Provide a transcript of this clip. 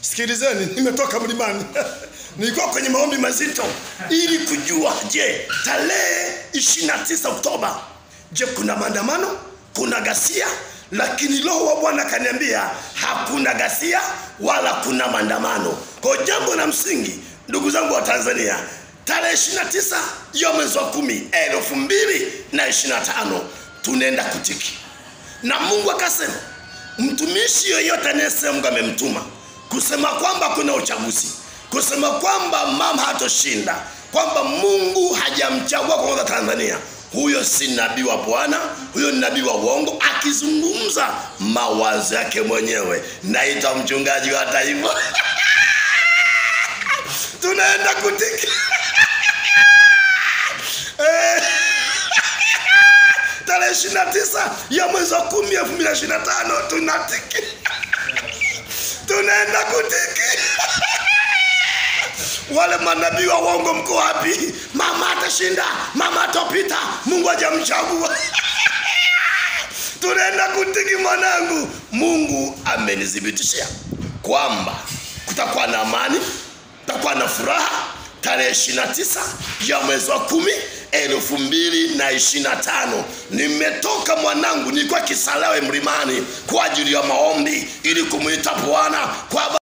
Sikilizeni, nimetoka mlimani. Nilikuwa kwenye maombi mazito ili kujua, je, tarehe 29 Oktoba, je, kuna maandamano, kuna ghasia? Lakini Roho wa Bwana kaniambia hakuna ghasia wala kuna maandamano. Kwa jambo la msingi, ndugu zangu wa Tanzania, tarehe 29 ya mwezi wa 10 2025 tunaenda kutiki. Na Mungu akasema mtumishi yoyote anayesema Mungu amemtuma kusema kwamba kuna uchaguzi, kusema kwamba mama hatoshinda, kwamba Mungu hajamchagua kwa Tanzania, huyo si nabii wa Bwana, huyo ni nabii wa uongo akizungumza mawazo yake mwenyewe. Naita mchungaji wa taifa. Tunaenda kutiki. Tarehe 29 ya mwezi wa 10 2025 tunatiki. Tunaenda kutiki. Wale manabii wa uongo mko wapi? Mama atashinda, mama atapita, Mungu hajamchagua. Tunaenda kutiki mwanangu. Mungu amenithibitishia kwamba kutakuwa na amani, kutakuwa na furaha tarehe 29 ya mwezi wa 10 2025. Nimetoka mwanangu, nilikuwa Kisarawe mlimani kwa ajili ya maombi ili kumuita Bwana kwa